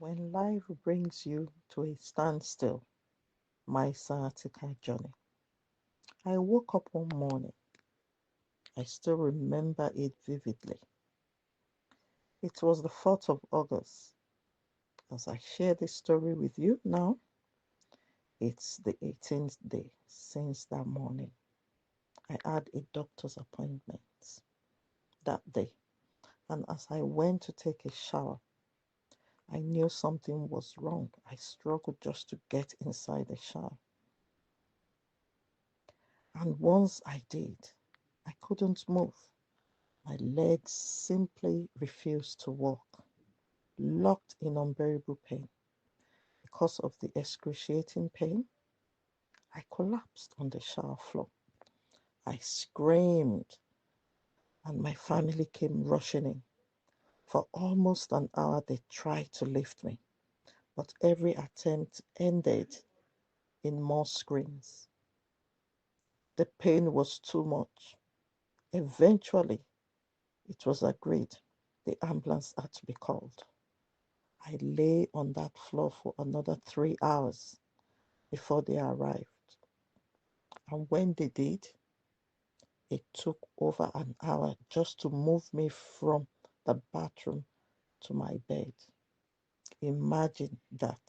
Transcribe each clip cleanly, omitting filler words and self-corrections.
When life brings you to a standstill, my sciatica journey. I woke up one morning. I still remember it vividly. It was the 4th of August. As I share this story with you now, it's the 18th day since that morning. I had a doctor's appointment that day, and as I went to take a shower, I knew something was wrong. I struggled just to get inside the shower. And once I did, I couldn't move. My legs simply refused to walk, locked in unbearable pain. Because of the excruciating pain, I collapsed on the shower floor. I screamed, and my family came rushing in. For almost an hour, they tried to lift me, but every attempt ended in more screams. The pain was too much. Eventually, it was agreed the ambulance had to be called. I lay on that floor for another 3 hours before they arrived. And when they did, it took over an hour just to move me from the bathroom to my bed. Imagine that.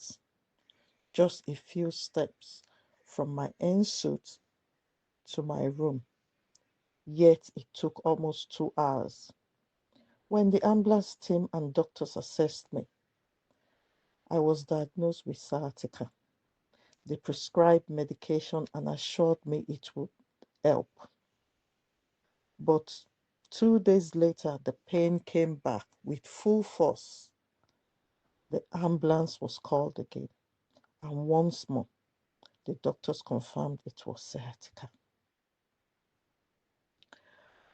Just a few steps from my ensuite to my room, yet it took almost 2 hours. When the ambulance team and doctors assessed me, I was diagnosed with sciatica. They prescribed medication and assured me it would help. But 2 days later, the pain came back with full force. The ambulance was called again, and once more, the doctors confirmed it was sciatica.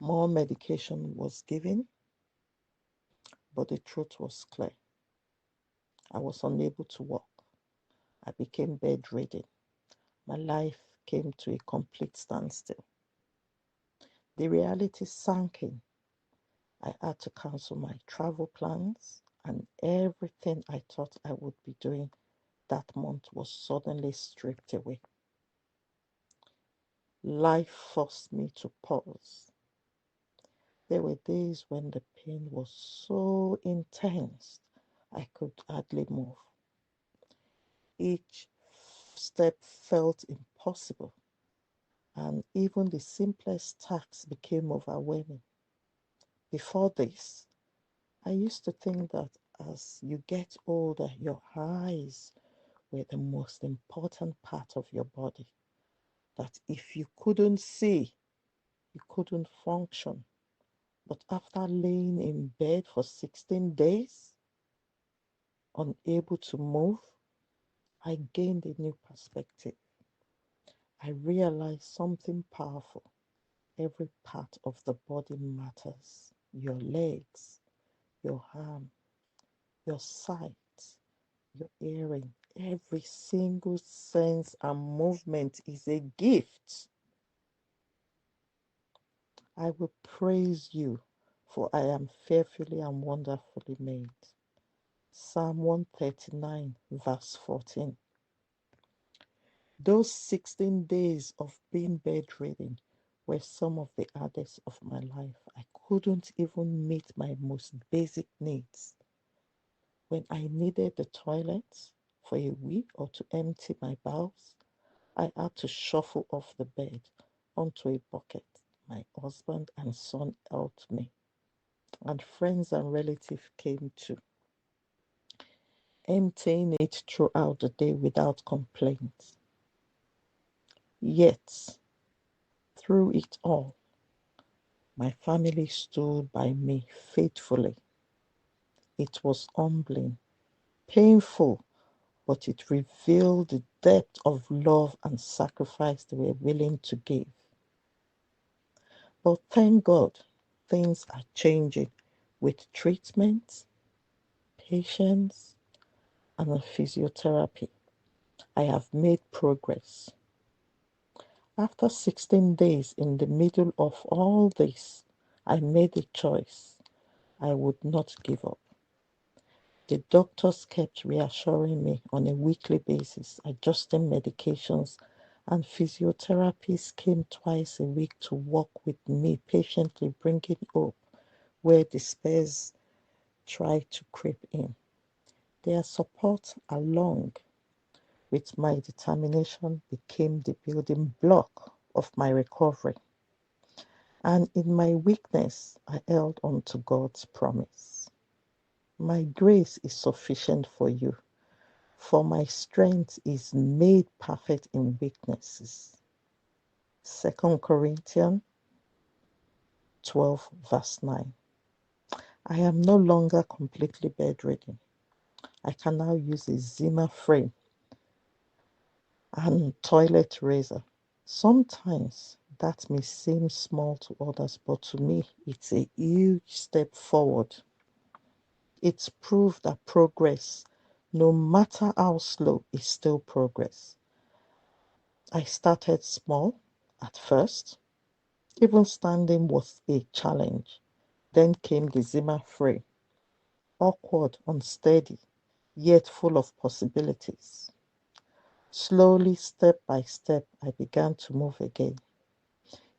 More medication was given, but the truth was clear. I was unable to walk. I became bedridden. My life came to a complete standstill. The reality sank in. I had to cancel my travel plans, and everything I thought I would be doing that month was suddenly stripped away. Life forced me to pause. There were days when the pain was so intense I could hardly move. Each step felt impossible, and even the simplest tasks became overwhelming. Before this, I used to think that as you get older, your eyes were the most important part of your body. That if you couldn't see, you couldn't function. But after laying in bed for 16 days, unable to move, I gained a new perspective. I realized something powerful. Every part of the body matters. Your legs, your arm, your sight, your hearing. Every single sense and movement is a gift. I will praise you, for I am fearfully and wonderfully made. Psalm 139, verse 14. Those 16 days of being bedridden were some of the hardest of my life. I couldn't even meet my most basic needs. When I needed the toilet for a wee or to empty my bowels, I had to shuffle off the bed onto a bucket. My husband and son helped me, and friends and relatives came too, emptying it throughout the day without complaint. Yet, through it all, my family stood by me faithfully. It was humbling, painful, but it revealed the depth of love and sacrifice they were willing to give. But thank God, things are changing with treatment, patience, and a physiotherapy. I have made progress. After 16 days in the middle of all this, I made a choice. I would not give up. The doctors kept reassuring me on a weekly basis, adjusting medications, and physiotherapists came twice a week to work with me, patiently bringing hope where despairs tried to creep in. Their support, along with my determination, became the building block of my recovery. And in my weakness, I held on to God's promise. My grace is sufficient for you, for my strength is made perfect in weaknesses. 2 Corinthians 12, verse 9. I am no longer completely bedridden. I can now use a Zimmer frame and toilet razor. Sometimes that may seem small to others, but to me, it's a huge step forward. It's proof that progress, no matter how slow, is still progress. I started small at first. Even standing was a challenge. Then came the Zimmer frame, awkward, unsteady, yet full of possibilities. Slowly, step by step, I began to move again.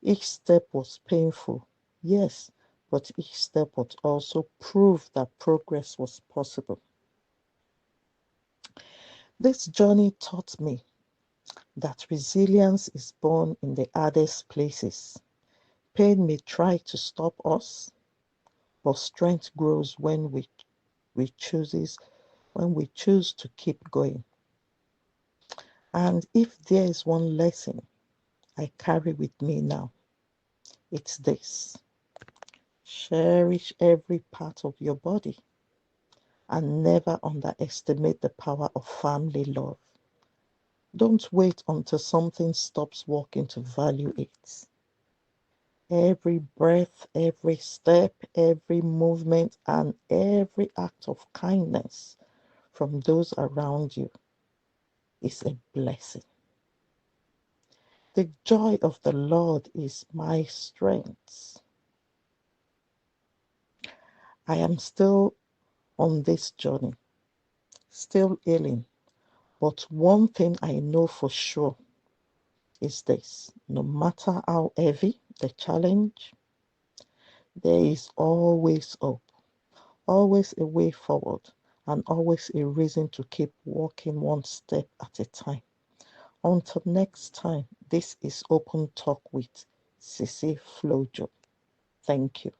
Each step was painful, yes, but each step would also prove that progress was possible. This journey taught me that resilience is born in the hardest places. Pain may try to stop us, but strength grows we chooses when we choose to keep going. And if there is one lesson I carry with me now, it's this: cherish every part of your body and never underestimate the power of family love. Don't wait until something stops working to value it. Every breath, every step, every movement, and every act of kindness from those around you is a blessing. The joy of the Lord is my strength. I am still on this journey, still healing, but one thing I know for sure is this: no matter how heavy the challenge, there is always hope, always a way forward, and always a reason to keep walking one step at a time. Until next time, this is Open Talk with Sisi Flojo. Thank you.